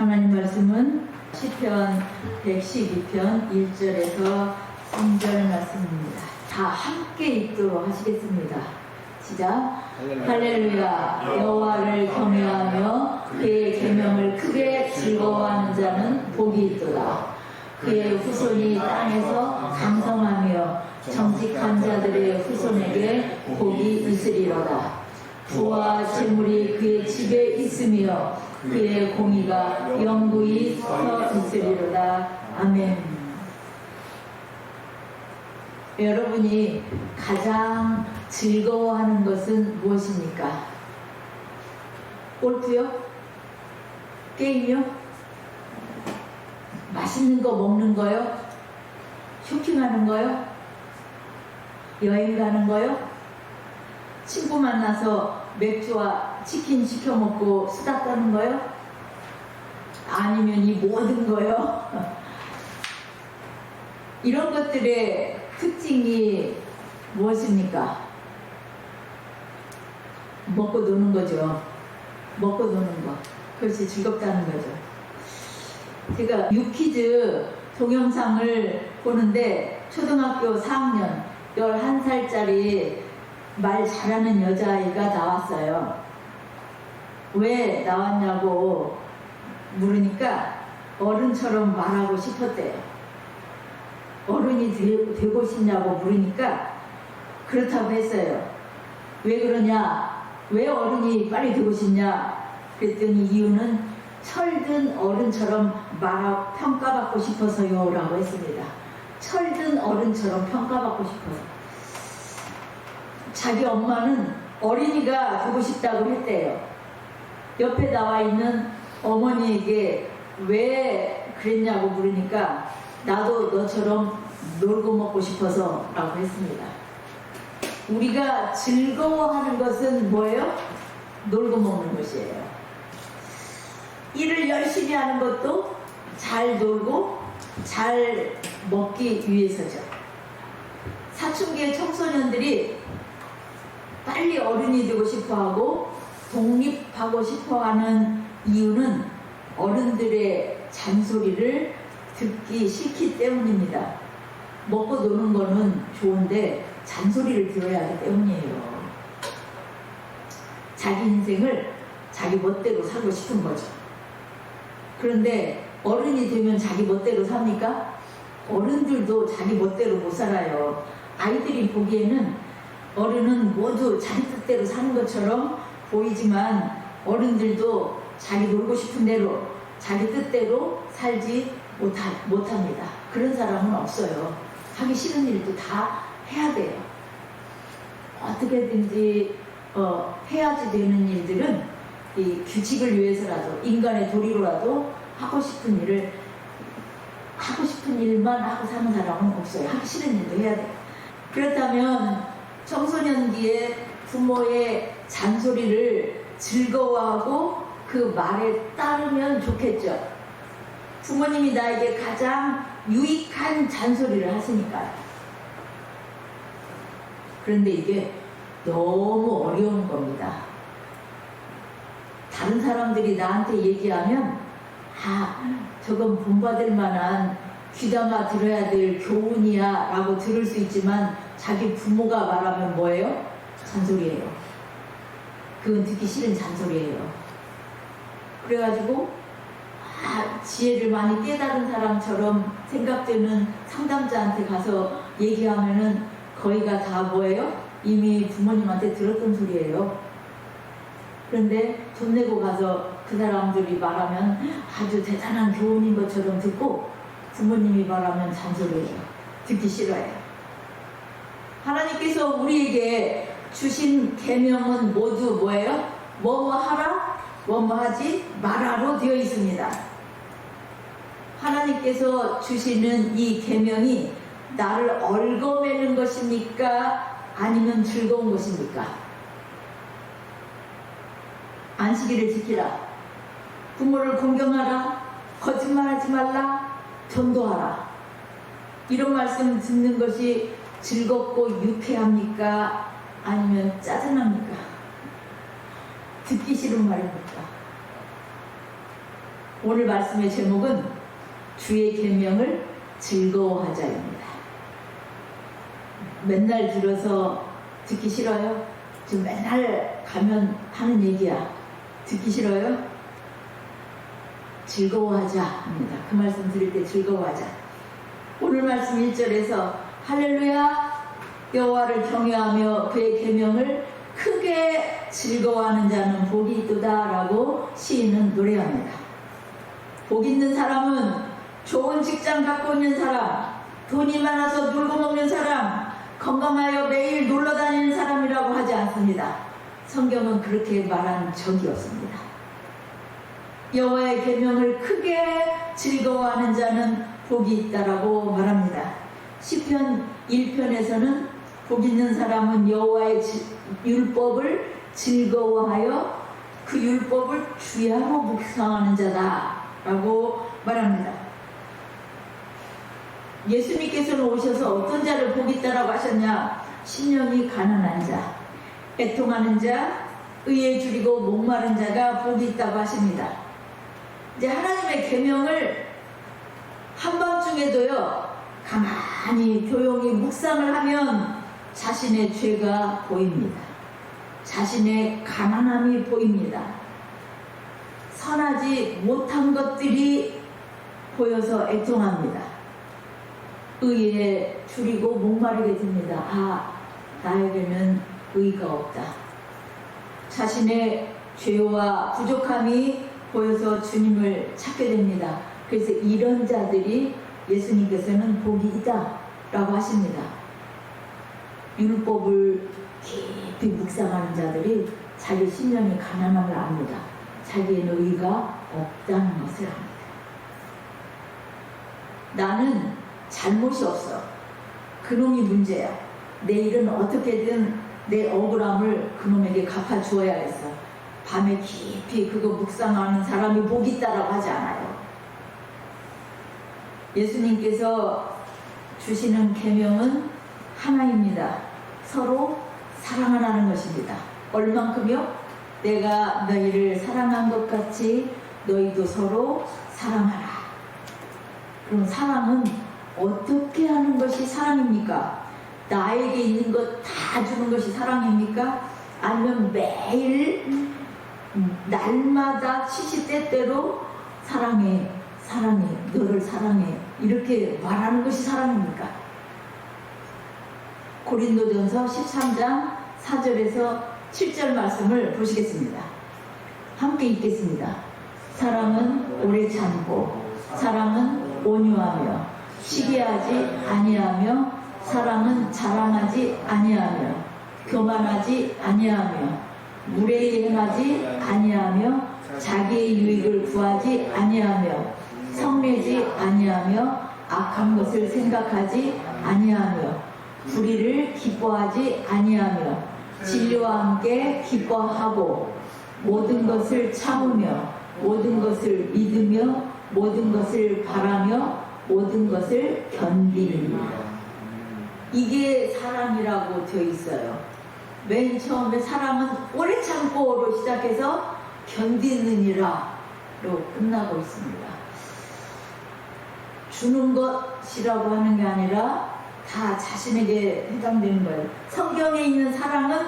하나님 말씀은 시편 112편 1절에서 3절 말씀입니다. 다 함께 읽도록 하시겠습니다. 시작. 할렐루야. 여호와를 경외하며 그의 계명을 크게 즐거워하는 자는 복이 있도다. 그의 후손이 땅에서 강성하며 정직한 자들의 후손에게 복이 있으리로다. 부와 재물이 그의 집에 있으며 그의 공의가 영구히 서 있으리로다. 아멘. 여러분이 가장 즐거워하는 것은 무엇입니까? 골프요? 게임요? 맛있는 거 먹는 거요? 쇼핑하는 거요? 여행 가는 거요? 친구 만나서 맥주와 치킨 시켜 먹고 수다 떠는 거요? 아니면 이 모든 거요? 이런 것들의 특징이 무엇입니까? 먹고 노는 거죠. 먹고 노는 거. 그것이 즐겁다는 거죠. 제가 유퀴즈 동영상을 보는데 초등학교 4학년 11살짜리 말 잘하는 여자아이가 나왔어요. 왜 나왔냐고 물으니까 어른처럼 말하고 싶었대요. 어른이 되고 싶냐고 물으니까 그렇다고 했어요. 왜 그러냐? 왜 어른이 빨리 되고 싶냐? 그랬더니 이유는 철든 어른처럼 평가받고 싶어서요 라고 했습니다. 철든 어른처럼 평가받고 싶어서. 자기 엄마는 어린이가 되고 싶다고 했대요. 옆에 나와 있는 어머니에게 왜 그랬냐고 물으니까 나도 너처럼 놀고 먹고 싶어서 라고 했습니다. 우리가 즐거워하는 것은 뭐예요? 놀고 먹는 것이에요. 일을 열심히 하는 것도 잘 놀고 잘 먹기 위해서죠. 사춘기의 청소년들이 빨리 어른이 되고 싶어하고 독립하고 싶어하는 이유는 어른들의 잔소리를 듣기 싫기 때문입니다. 먹고 노는 거는 좋은데 잔소리를 들어야 하기 때문이에요. 자기 인생을 자기 멋대로 살고 싶은 거죠. 그런데 어른이 되면 자기 멋대로 삽니까? 어른들도 자기 멋대로 못 살아요. 아이들이 보기에는 어른은 모두 자기 뜻대로 사는 것처럼 보이지만 어른들도 자기 놀고 싶은 대로 자기 뜻대로 살지 못합니다. 그런 사람은 없어요. 하기 싫은 일도 다 해야 돼요. 어떻게든지 해야지 되는 일들은 이 규칙을 위해서라도 인간의 도리로라도 하고 싶은 일만 하고 사는 사람은 없어요. 하기 싫은 일도 해야 돼요. 그렇다면 청소년기에 부모의 잔소리를 즐거워하고 그 말에 따르면 좋겠죠. 부모님이 나에게 가장 유익한 잔소리를 하시니까요. 그런데 이게 너무 어려운 겁니다. 다른 사람들이 나한테 얘기하면 저건 본받을 만한 귀담아 들어야 될 교훈이야 라고 들을 수 있지만 자기 부모가 말하면 뭐예요? 잔소리예요. 그건 듣기 싫은 잔소리예요. 그래가지고 지혜를 많이 깨달은 사람처럼 생각되는 상담자한테 가서 얘기하면은 거의가 다 뭐예요? 이미 부모님한테 들었던 소리예요. 그런데 돈 내고 가서 그 사람들이 말하면 아주 대단한 교훈인 것처럼 듣고 부모님이 말하면 잔소리예요. 듣기 싫어요. 하나님께서 우리에게 주신 계명은 모두 뭐예요? 뭐뭐 하라, 뭐뭐 하지 말아로 되어 있습니다. 하나님께서 주시는 이 계명이 나를 얽어매는 것입니까? 아니면 즐거운 것입니까? 안식일을 지키라, 부모를 공경하라, 거짓말하지 말라, 전도하라. 이런 말씀 듣는 것이 즐겁고 유쾌합니까? 아니면 짜증납니까? 듣기 싫은 말입니까? 오늘 말씀의 제목은 주의 계명을 즐거워하자입니다. 맨날 들어서 듣기 싫어요? 지금 맨날 가면 하는 얘기야. 듣기 싫어요? 즐거워하자 합니다. 그 말씀 드릴 때 즐거워하자. 오늘 말씀 1절에서 할렐루야 여호와를 경외하며 그의 계명을 크게 즐거워하는 자는 복이 있도다 라고 시인은 노래합니다. 복 있는 사람은 좋은 직장 갖고 있는 사람, 돈이 많아서 놀고 먹는 사람, 건강하여 매일 놀러 다니는 사람이라고 하지 않습니다. 성경은 그렇게 말한 적이 없습니다. 여호와의 계명을 크게 즐거워하는 자는 복이 있다라고 말합니다. 시편 1편에서는 복 있는 사람은 여호와의 율법을 즐거워하여 그 율법을 주야로 묵상하는 자다라고 말합니다. 예수님께서는 오셔서 어떤 자를 복 있다라고 하셨냐? 심령이 가난한 자, 애통하는 자, 의에 줄이고 목마른 자가 복이 있다고 하십니다. 이제 하나님의 계명을 한밤중에도요 가만히 조용히 묵상을 하면 자신의 죄가 보입니다. 자신의 가난함이 보입니다. 선하지 못한 것들이 보여서 애통합니다. 의에 줄이고 목마르게 됩니다. 아, 나에게는 의가 없다. 자신의 죄와 부족함이 보여서 주님을 찾게 됩니다. 그래서 이런 자들이 예수님께서는 복이 있다 라고 하십니다. 율법을 깊이 묵상하는 자들이 자기 심령이 가난함을 압니다. 자기에는 의가 없다는 것을 압니다. 나는 잘못이 없어. 그놈이 문제야. 내일은 어떻게든 내 억울함을 그놈에게 갚아주어야겠어. 밤에 깊이 그거 묵상하는 사람이 복이 있다라고 하지 않아요. 예수님께서 주시는 계명은 하나입니다. 서로 사랑하라는 것입니다. 얼만큼요? 내가 너희를 사랑한 것 같이 너희도 서로 사랑하라. 그럼 사랑은 어떻게 하는 것이 사랑입니까? 나에게 있는 것 다 주는 것이 사랑입니까? 아니면 매일 날마다 시시때때로 사랑해, 사랑해, 너를 사랑해 이렇게 말하는 것이 사랑입니까? 고린도전서 13장 4절에서 7절 말씀을 보시겠습니다. 함께 읽겠습니다. 사랑은 오래 참고 사랑은 온유하며 시기하지 아니하며 사랑은 자랑하지 아니하며 교만하지 아니하며 무례히 행하지 아니하며 자기의 유익을 구하지 아니하며 성내지 아니하며 악한 것을 생각하지 아니하며 불의를 기뻐하지 아니하며 진리와 함께 기뻐하고 모든 것을 참으며 모든 것을 믿으며 모든 것을 바라며 모든 것을 견디느니라. 이게 사랑이라고 되어 있어요. 맨 처음에 사랑은 오래 참고로 시작해서 견디느니라로 끝나고 있습니다. 주는 것이라고 하는 게 아니라 다 자신에게 해당되는 거예요. 성경에 있는 사랑은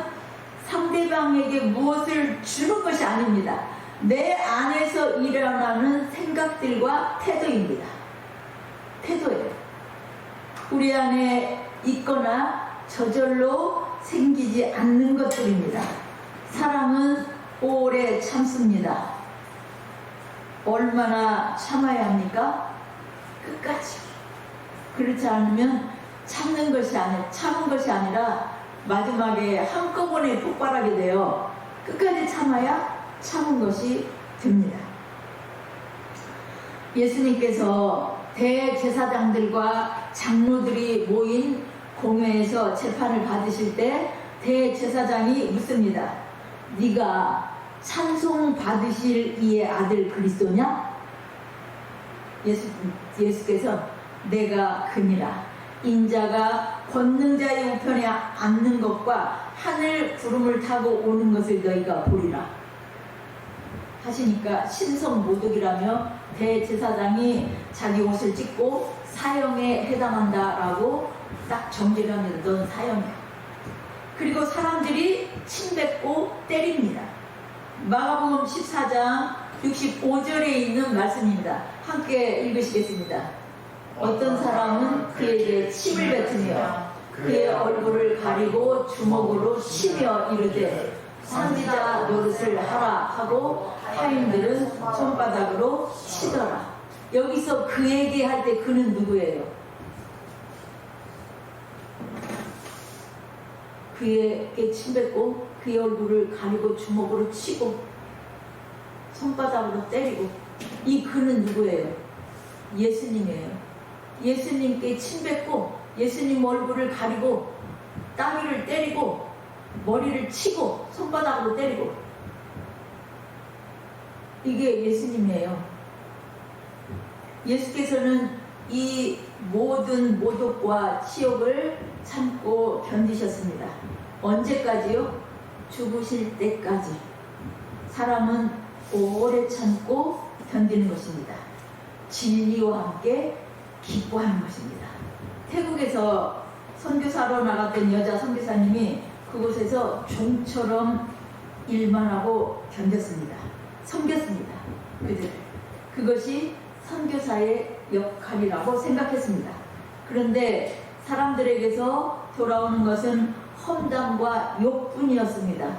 상대방에게 무엇을 주는 것이 아닙니다. 내 안에서 일어나는 생각들과 태도입니다. 태도예요. 우리 안에 있거나 저절로 생기지 않는 것들입니다. 사랑은 오래 참습니다. 얼마나 참아야 합니까? 끝까지. 그렇지 않으면 참는 것이 아니라 마지막에 한꺼번에 폭발하게 돼요. 끝까지 참아야 참은 것이 됩니다. 예수님께서 대제사장들과 장로들이 모인 공회에서 재판을 받으실 때 대제사장이 묻습니다. 네가 찬송 받으실 이의 아들 그리스도냐? 예수께서 내가 그니라. 인자가 권능자의 우편에 앉는 것과 하늘 구름을 타고 오는 것을 너희가 보리라 하시니까 신성모독이라며 대제사장이 자기 옷을 찢고 사형에 해당한다라고 딱 정죄가 내던 사형이에요. 그리고 사람들이 침뱉고 때립니다. 마가복음 14장 65절에 있는 말씀입니다. 함께 읽으시겠습니다. 어떤 사람은 그에게 침을 뱉으며 그의 얼굴을 가리고 주먹으로 치며 이르되 선지자 노릇을 하라 하고 하인들은 손바닥으로 치더라. 여기서 그에게 할 때 그는 누구예요? 그에게 침뱉고 그의 얼굴을 가리고 주먹으로 치고 손바닥으로 때리고, 이 그는 누구예요? 예수님이에요. 예수님께 침뱉고 예수님 얼굴을 가리고 따위를 때리고 머리를 치고 손바닥으로 때리고, 이게 예수님이에요. 예수께서는 이 모든 모독과 치욕을 참고 견디셨습니다. 언제까지요? 죽으실 때까지. 사람은 오래 참고 견디는 것입니다. 진리와 함께 기뻐하는 것입니다. 태국에서 선교사로 나갔던 여자 선교사님이 그곳에서 종처럼 일만 하고 견뎠습니다. 섬겼습니다. 그들을. 그것이 선교사의 역할이라고 생각했습니다. 그런데 사람들에게서 돌아오는 것은 험담과 욕뿐이었습니다.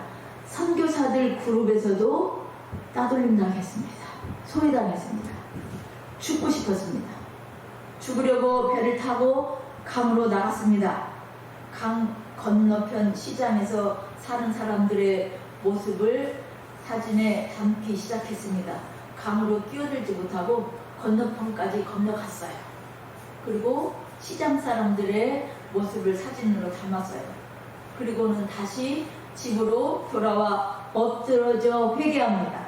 선교사들 그룹에서도 따돌림 당했습니다. 소외당했습니다. 죽고 싶었습니다. 죽으려고 배를 타고 강으로 나갔습니다. 강 건너편 시장에서 사는 사람들의 모습을 사진에 담기 시작했습니다. 강으로 뛰어들지 못하고 건너편까지 건너갔어요. 그리고 시장 사람들의 모습을 사진으로 담았어요. 그리고는 다시 집으로 돌아와 엎드러져 회개합니다.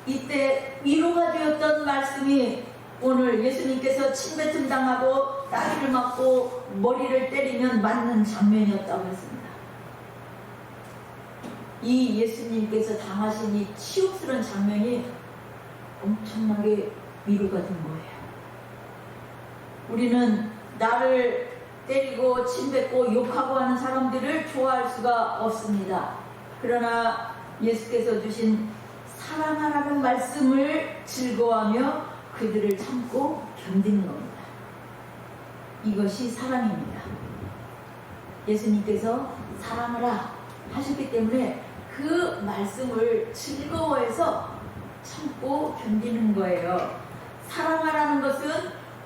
이때 위로가 되었던 말씀이 오늘 예수님께서 침뱉음 당하고 따위를 맞고 머리를 때리면 맞는 장면이었다고 했습니다. 이 예수님께서 당하신 이 치욕스러운 장면이 엄청나게 위로가 된 거예요. 우리는 나를 때리고 침뱉고 욕하고 하는 사람들을 좋아할 수가 없습니다. 그러나 예수께서 주신 사랑하라는 말씀을 즐거워하며 그들을 참고 견디는 겁니다. 이것이 사랑입니다. 예수님께서 사랑하라 하셨기 때문에 그 말씀을 즐거워해서 참고 견디는 거예요. 사랑하라는 것은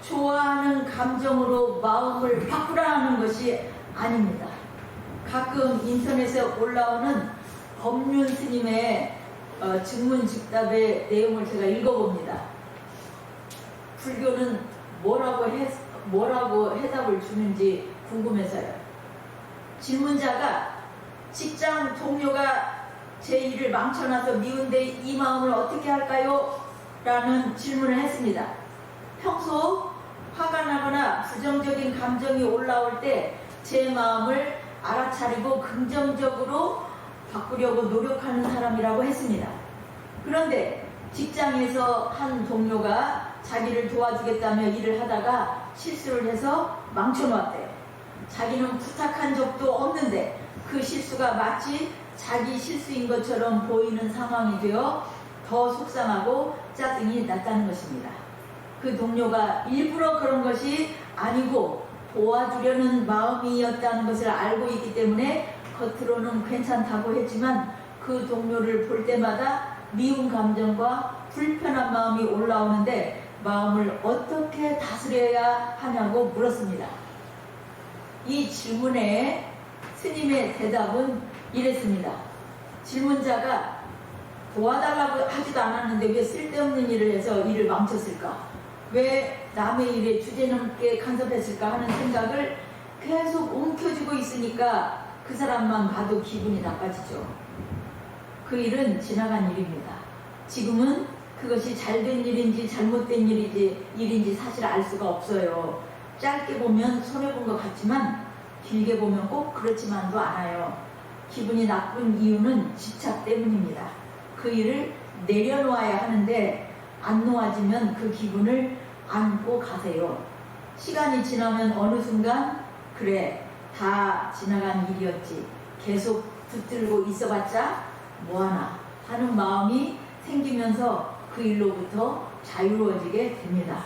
좋아하는 감정으로 마음을 바꾸라는 것이 아닙니다. 가끔 인터넷에 올라오는 법륜 스님의 증문즉답의 내용을 제가 읽어봅니다. 불교는 뭐라고 해답을 주는지 궁금해서요. 질문자가 직장 동료가 제 일을 망쳐놔서 미운데 이 마음을 어떻게 할까요? 라는 질문을 했습니다. 평소 화가 나거나 부정적인 감정이 올라올 때 제 마음을 알아차리고 긍정적으로 바꾸려고 노력하는 사람이라고 했습니다. 그런데 직장에서 한 동료가 자기를 도와주겠다며 일을 하다가 실수를 해서 망쳐놓았대요. 자기는 부탁한 적도 없는데 그 실수가 마치 자기 실수인 것처럼 보이는 상황이 되어 더 속상하고 짜증이 났다는 것입니다. 그 동료가 일부러 그런 것이 아니고 도와주려는 마음이었다는 것을 알고 있기 때문에 겉으로는 괜찮다고 했지만 그 동료를 볼 때마다 미운 감정과 불편한 마음이 올라오는데 마음을 어떻게 다스려야 하냐고 물었습니다. 이 질문에 스님의 대답은 이랬습니다. 질문자가 도와달라고 하지도 않았는데 왜 쓸데없는 일을 해서 일을 망쳤을까? 왜 남의 일에 주제넘게 간섭했을까 하는 생각을 계속 움켜쥐고 있으니까 그 사람만 봐도 기분이 나빠지죠. 그 일은 지나간 일입니다. 지금은 그것이 잘된 일인지 잘못된 일인지 사실 알 수가 없어요. 짧게 보면 손해본 것 같지만 길게 보면 꼭 그렇지만도 않아요. 기분이 나쁜 이유는 집착 때문입니다. 그 일을 내려놓아야 하는데 안 놓아지면 그 기분을 안고 가세요. 시간이 지나면 어느 순간 그래 다 지나간 일이었지 계속 붙들고 있어봤자 뭐하나 하는 마음이 생기면서 그 일로부터 자유로워지게 됩니다.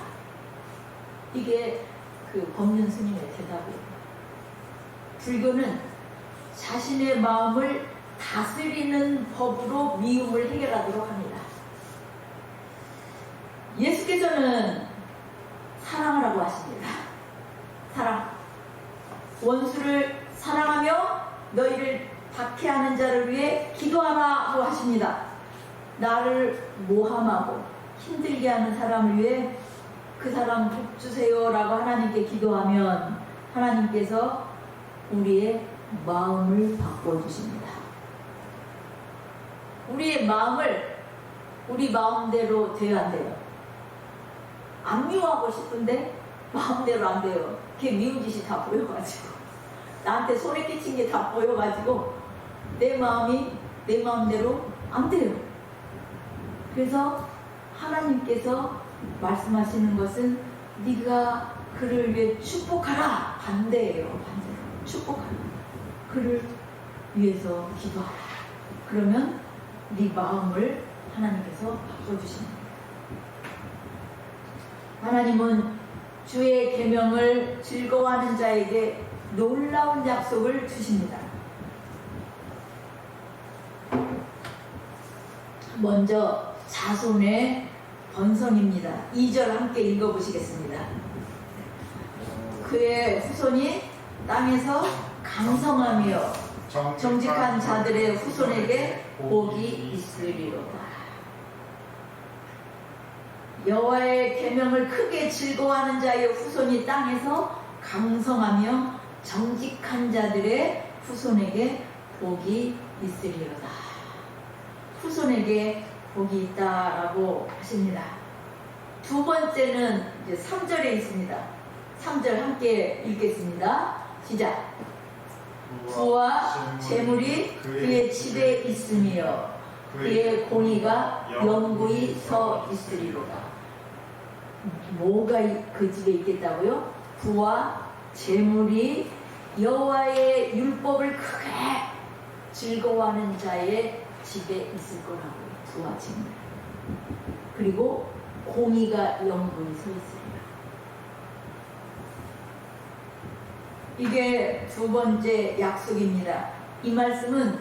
이게 그 법륜 스님의 대답이에요. 불교는 자신의 마음을 다스리는 법으로 미움을 해결하도록 합니다. 예수께서는 사랑하라고 하십니다. 사랑. 원수를 사랑하며 너희를 박해하는 자를 위해 기도하라고 하십니다. 나를 모함하고 힘들게 하는 사람을 위해 그 사람 복 주세요 라고 하나님께 기도하면 하나님께서 우리의 마음을 바꿔주십니다. 우리의 마음을 우리 마음대로 돼야 안 돼요. 안 미워하고 싶은데 마음대로 안 돼요. 그게 미운 짓이 다 보여가지고 나한테 손에 끼친 게 다 보여가지고 내 마음이 내 마음대로 안 돼요. 그래서 하나님께서 말씀하시는 것은 네가 그를 위해 축복하라 반대예요. 반대로 축복하라. 그를 위해서 기도하라. 그러면 네 마음을 하나님께서 바꿔주십니다. 하나님은 주의 계명을 즐거워하는 자에게 놀라운 약속을 주십니다. 먼저 자손의 번성입니다. 2절 함께 읽어보시겠습니다. 그의 후손이 땅에서 강성하며 정직한 자들의 후손에게 복이 있으리로다. 여호와의 계명을 크게 즐거워하는 자의 후손이 땅에서 강성하며 정직한 자들의 후손에게 복이 있으리로다. 후손에게 복이 있다라고 하십니다. 두 번째는 이제 3절에 있습니다. 3절 함께 읽겠습니다. 시작. 부와 재물이 그의 집에 있으며 그의 공의가 영구히 서 있으리로다. 뭐가 그 집에 있겠다고요? 부와 재물이 여호와의 율법을 크게 즐거워하는 자의 집에 있을 거라고요. 부와 재물. 그리고 공의가 영구히 서 있으리라. 이게 두 번째 약속입니다. 이 말씀은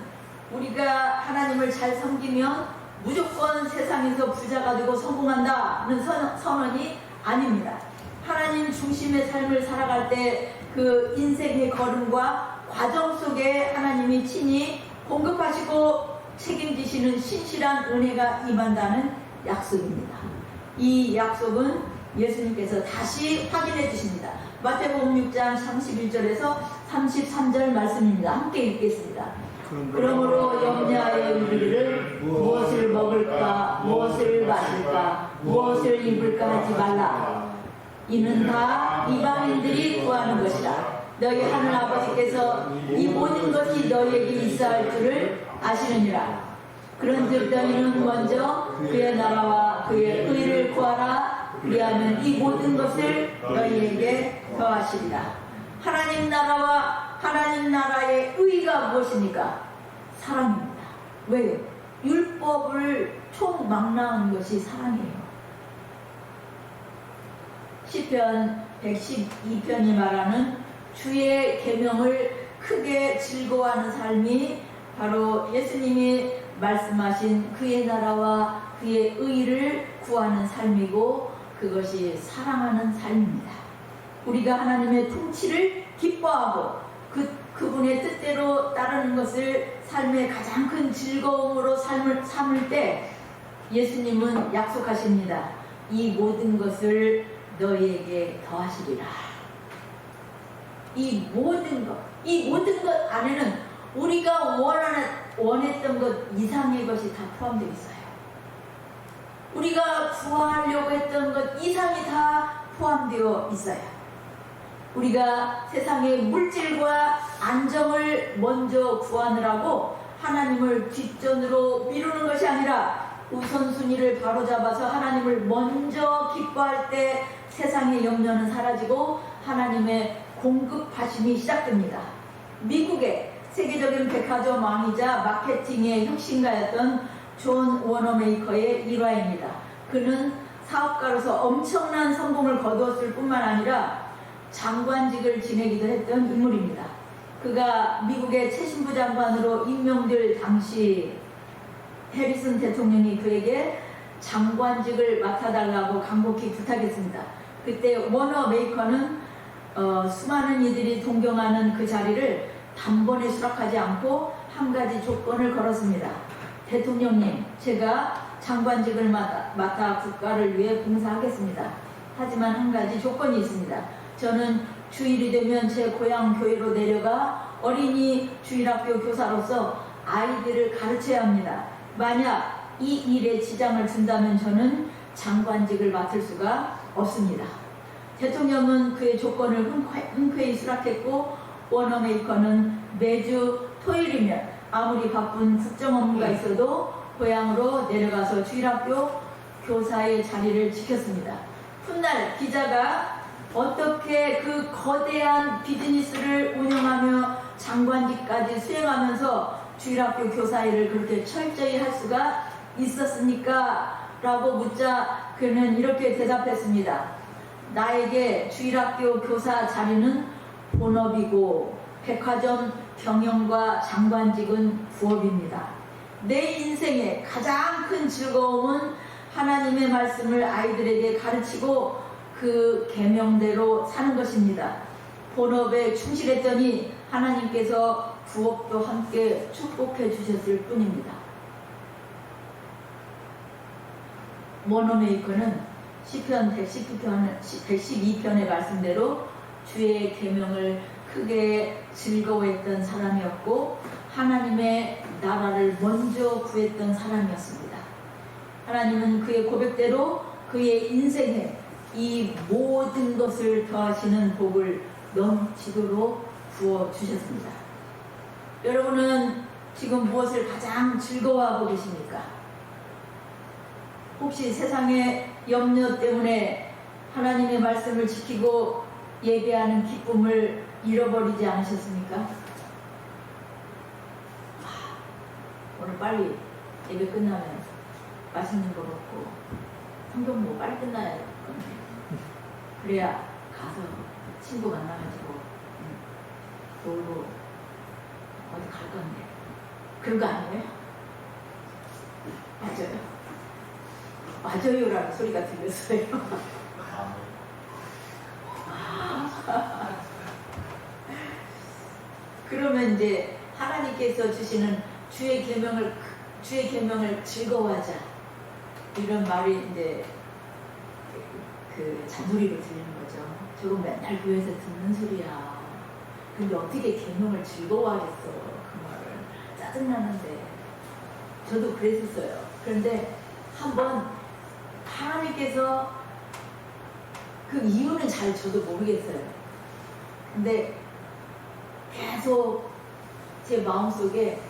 우리가 하나님을 잘 섬기면 무조건 세상에서 부자가 되고 성공한다는 선언이 아닙니다. 하나님 중심의 삶을 살아갈 때 그 인생의 걸음과 과정 속에 하나님이 친히 공급하시고 책임지시는 신실한 은혜가 임한다는 약속입니다. 이 약속은 예수님께서 다시 확인해 주십니다. 마태복음 6장 31절에서 33절 말씀입니다. 함께 읽겠습니다. 그러므로 염려하여 이르기를 무엇을 먹을까 무엇을 마실까 무엇을 입을까 하지 말라. 이는 다 이방인들이 구하는 것이라. 너희 하늘 아버지께서 이 모든 것이 너희에게 있어야 할 줄을 아시느니라. 그런즉 너희는 먼저 그의 나라와 그의 의를 구하라. 그리하면 이 모든 것을 너희에게 더하시리라. 하나님 나라와 하나님 나라의 의가 무엇입니까? 사랑입니다. 왜요? 율법을 총망라한 것이 사랑이에요. 시편 112편이 말하는 주의 계명을 크게 즐거워하는 삶이 바로 예수님이 말씀하신 그의 나라와 그의 의를 구하는 삶이고 그것이 사랑하는 삶입니다. 우리가 하나님의 통치를 기뻐하고 그분의 뜻대로 따르는 것을 삶의 가장 큰 즐거움으로 삼을 때 예수님은 약속하십니다. 이 모든 것을 너희에게 더하시리라. 이 모든 것 안에는 우리가 원했던 것 이상의 것이 다 포함되어 있어요. 우리가 구하려고 했던 것 이상이 다 포함되어 있어요. 우리가 세상의 물질과 안정을 먼저 구하느라고 하나님을 뒷전으로 미루는 것이 아니라 우선순위를 바로잡아서 하나님을 먼저 기뻐할 때 세상의 염려는 사라지고 하나님의 공급하심이 시작됩니다. 미국의 세계적인 백화점 왕이자 마케팅의 혁신가였던 존 워너메이커의 일화입니다. 그는 사업가로서 엄청난 성공을 거두었을 뿐만 아니라 장관직을 지내기도 했던 인물입니다. 그가 미국의 최신부 장관으로 임명될 당시 해리슨 대통령이 그에게 장관직을 맡아달라고 간곡히 부탁했습니다. 그때 워너메이커는 수많은 이들이 동경하는 그 자리를 단번에 수락하지 않고 한 가지 조건을 걸었습니다. 대통령님, 제가 장관직을 맡아 국가를 위해 봉사하겠습니다. 하지만 한 가지 조건이 있습니다. 저는 주일이 되면 제 고향 교회로 내려가 어린이 주일학교 교사로서 아이들을 가르쳐야 합니다. 만약 이 일에 지장을 준다면 저는 장관직을 맡을 수가 없습니다. 대통령은 그의 조건을 흔쾌히 수락했고 워너메이커는 매주 토요일이면 아무리 바쁜 국정 업무가 있어도 고향으로 내려가서 주일학교 교사의 자리를 지켰습니다. 훗날 기자가 어떻게 그 거대한 비즈니스를 운영하며 장관직까지 수행하면서 주일학교 교사 일을 그렇게 철저히 할 수가 있었습니까? 라고 묻자 그는 이렇게 대답했습니다. 나에게 주일학교 교사 자리는 본업이고 백화점 경영과 장관직은 부업입니다. 내 인생의 가장 큰 즐거움은 하나님의 말씀을 아이들에게 가르치고 그 계명대로 사는 것입니다. 본업에 충실했더니 하나님께서 부업도 함께 축복해 주셨을 뿐입니다. 워너메이커는 시편 112편의 말씀대로 주의 계명을 크게 즐거워했던 사람이었고 하나님의 나라를 먼저 구했던 사람이었습니다. 하나님은 그의 고백대로 그의 인생에 이 모든 것을 더하시는 복을 넘치도록 부어주셨습니다. 여러분은 지금 무엇을 가장 즐거워하고 계십니까? 혹시 세상의 염려 때문에 하나님의 말씀을 지키고 예배하는 기쁨을 잃어버리지 않으셨습니까? 오늘 빨리 예배 끝나면 맛있는 거 먹고 성경 뭐 빨리 끝나야 할 건데 그래야 가서 친구 만나가지고 놀고 어디 갈 건데 그런 거 아니에요? 맞아요. 맞아요라는 소리가 들렸어요. 그러면 이제 하나님께서 주시는 주의 계명을 즐거워하자 이런 말이 이제 그 잔소리로 들리는 거죠. 저거 맨날 교회에서 듣는 소리야. 근데 어떻게 계명을 즐거워하겠어? 그 말을 짜증나는데 저도 그랬었어요. 그런데 한번 하나님께서 그 이유는 잘 저도 모르겠어요. 근데 계속 제 마음속에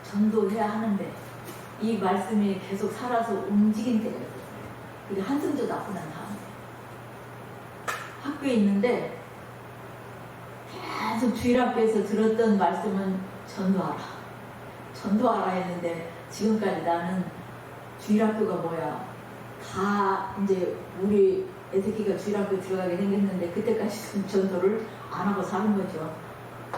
전도해야 하는데 이 말씀이 계속 살아서 움직인 때가 있었어요. 그게 한숨도 나고 난 다음에 학교에 있는데 계속 주일학교에서 들었던 말씀은 전도하라 했는데 지금까지 나는 주일학교가 뭐야 다 이제 우리 애새끼가 주일학교 들어가게 생겼는데 그때까지 전도를 안 하고 사는 거죠.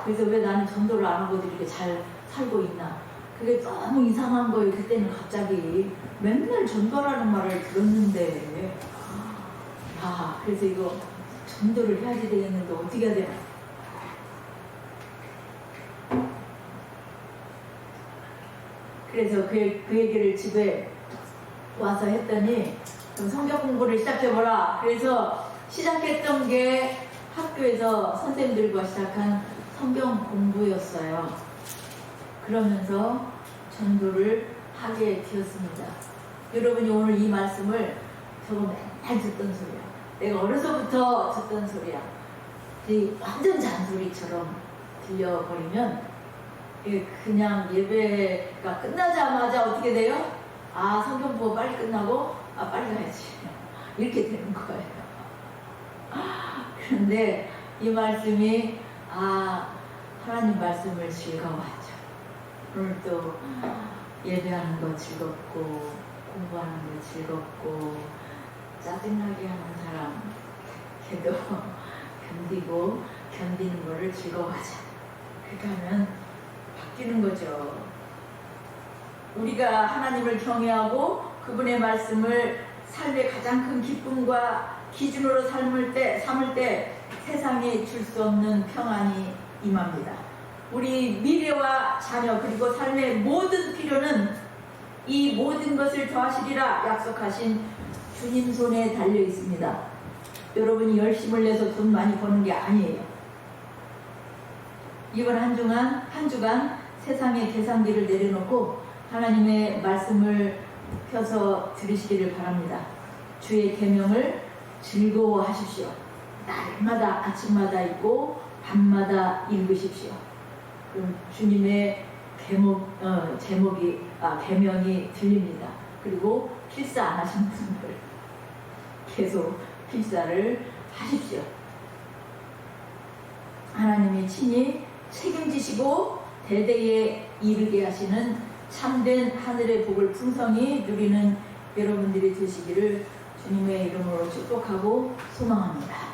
그래서 왜 나는 전도를 안 하고도 이렇게 잘 살고 있나. 그게 너무 이상한 거예요. 그때는 갑자기 맨날 전도라는 말을 들었는데 그래서 이거 전도를 해야지 되겠는데 어떻게 해야 되나. 그래서 그 얘기를 집에 와서 했더니 그럼 성경 공부를 시작해보라. 그래서 시작했던 게 학교에서 선생님들과 시작한 성경 공부였어요. 그러면서 전도를 하게 되었습니다. 여러분이 오늘 이 말씀을 저거 맨날 듣던 소리야. 내가 어려서부터 듣던 소리야. 완전 잔소리처럼 들려버리면 그냥 예배가 끝나자마자 어떻게 돼요? 아, 성경 보고 빨리 끝나고 빨리 가야지 이렇게 되는 거예요. 그런데 이 말씀이 하나님 말씀을 즐거워하죠. 오늘 또 예배하는 거 즐겁고 공부하는 거 즐겁고 짜증나게 하는 사람 걔도 견디고 견디는 거를 즐거워하자. 그렇게 하면 바뀌는 거죠. 우리가 하나님을 경외하고 그분의 말씀을 삶의 가장 큰 기쁨과 기준으로 삼을 때 세상에 줄 수 없는 평안이 임합니다. 우리 미래와 자녀 그리고 삶의 모든 필요는 이 모든 것을 더하시리라 약속하신 주님 손에 달려 있습니다. 여러분이 열심을 내서 돈 많이 버는 게 아니에요. 이번 한 주간 세상의 계산기를 내려놓고 하나님의 말씀을 펴서 들으시기를 바랍니다. 주의 계명을 즐거워하십시오. 날마다 아침마다 읽고 밤마다 읽으십시오. 그럼 주님의 계명이 들립니다. 그리고 필사 안 하신 분들 계속 필사를 하십시오. 하나님이 친히 책임지시고 대대에 이르게 하시는 참된 하늘의 복을 풍성히 누리는 여러분들이 되시기를 주님의 이름으로 축복하고 소망합니다.